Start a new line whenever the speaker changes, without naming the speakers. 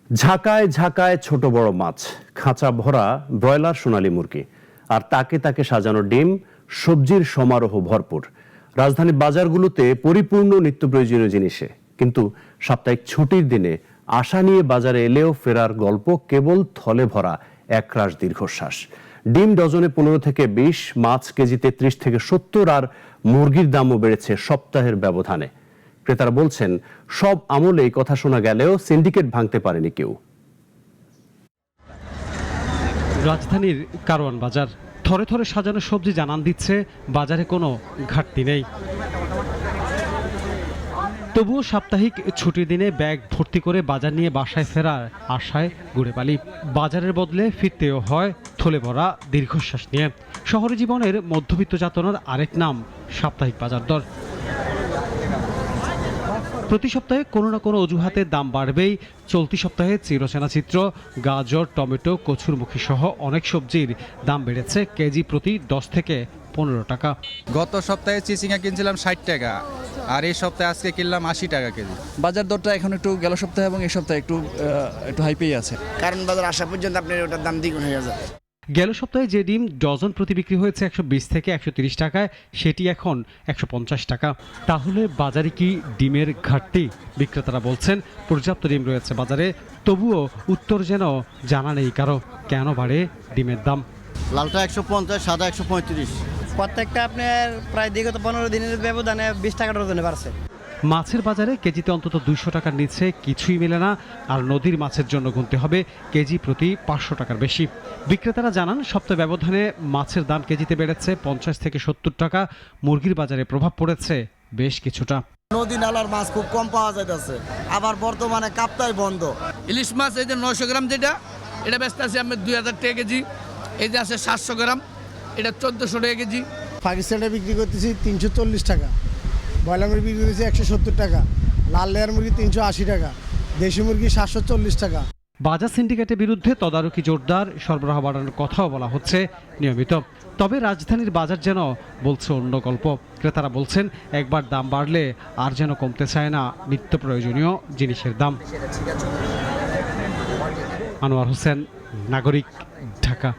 ঝাঁকায় ঝাঁকায় ছোট বড় মাছ, খাঁচা ভরা ব্রয়লার সোনালী মুরগি, আর তাকে তাকে সাজানো ডিম, সবজির সমারোহ ভরপুর। রাজধানীর বাজারগুলোতে পরিপূর্ণ নিত্য প্রয়োজনীয় জিনিসে, কিন্তু সাপ্তাহিক ছুটির দিনে আশা নিয়ে বাজারে এলেও ফেরার গল্প কেবল থলে ভরা একরাশ দীর্ঘশ্বাস। ডিম ডজনে 15 থেকে 20, মাছ কেজিতে 30 থেকে 70, আর মুরগির দামও বেড়েছে সপ্তাহের ব্যবধানে। ক্রেতারা বলছেন, সব আমলেই কথা শোনা গেলেও সিন্ডিকেট ভাঙতে পারেনি কেউ।
রাজধানীর কারওয়ান বাজার, থরে থরে সাজানো সবজি জানান দিচ্ছে বাজারে কোনো ঘাটতি নেই। তবুও সাপ্তাহিক ছুটির দিনে ব্যাগ ভর্তি করে বাজার নিয়ে বাসায় ফেরার আশায় ঘুরে পালি। বাজারের বদলে ফিরতেও হয় থলে ভরা দীর্ঘশ্বাস নিয়ে। শহরে জীবনের মধ্যবিত্ত যাতনার আরেক নাম সাপ্তাহিক বাজার দর। প্রতি সপ্তাহে কোনো না কোনো অজুহাতে দাম বাড়বেই। চলতি সপ্তাহে চিরচেনা চিত্র, গাজর, টমেটো, কচুরমুখী সহ অনেক সবজির দাম বেড়েছে কেজি প্রতি 10 থেকে 15 টাকা।
গত সপ্তাহে চিচিঙ্গা কিনছিলাম 60 টাকা, আর এই সপ্তাহে আজকে কিনলাম 80 টাকা কেজি।
বাজার দরটা এখন একটু গেল সপ্তাহে এবং এই সপ্তাহে একটু হাইপেই আছে,
কারণ বাজার আসা পর্যন্ত আপনার ওটার দাম দ্বিগুণ হয়ে যায়।
গেল সপ্তাহে যে ডিম ডজন প্রতি বিক্রি হয়েছে 120 থেকে 130 টাকায়, সেটি এখন 150 টাকা। তাহলে বাজারে কি ডিমের ঘাটতি? বিক্রেতারা বলছেন পর্যাপ্ত ডিম রয়েছে বাজারে, তবুও উত্তর যেন জানা নেই কারো কেন বাড়ে ডিমের দাম।
লালটা 150, সাদা 135।
প্রত্যেকটা আপনার প্রায় বিগত 15 দিনের ব্যবধানে 20 টাকা ডজনে বাড়ছে।
মাছের বাজারে কেজিতে অন্তত 200 টাকার নিচে কিছুই মেলে না, আর নদীর মাছের জন্য গুনতে হবে কেজি প্রতি 500 টাকার বেশি। বিক্রেতারা জানান, সপ্তাহ ব্যবধানে মাছের দাম কেজিতে বেড়েছে 50 থেকে 70 টাকা। মুরগির বাজারে প্রভাব পড়েছে বেশ কিছুটা।
নদী নালার মাছ খুব কম পাওয়া যাইতেছে, আবার বর্তমানে কাপ্তাই বন্ধ।
ইলিশ মাছ এই যে 900 গ্রাম, যেটা এটা ব্যস্ত আছে আমি 2000 টাকা কেজি। এই যে আছে 700 গ্রাম, এটা 1400 টাকা কেজি।
পাকিস্তানে বিক্রি করতেছি 340 টাকা, ব্রয়লার মুরগি বিক্রি করতেছি 170 টাকা, লাল লেয়ার মুরগি 380 টাকা, দেশি মুরগি 740 টাকা।
বাজার সিন্ডিকেটের বিরুদ্ধে তদারকি জোরদার, সরবরাহ বাড়ানোর কথাও বলা হচ্ছে নিয়মিত। তবে রাজধানীর বাজার যেন বলছে অন্য গল্প। ক্রেতারা বলছেন, একবার দাম বাড়লে আর যেন কমতে চায় না নিত্য প্রয়োজনীয় জিনিসের দাম। আনোয়ার হোসেন, নাগরিক, ঢাকা।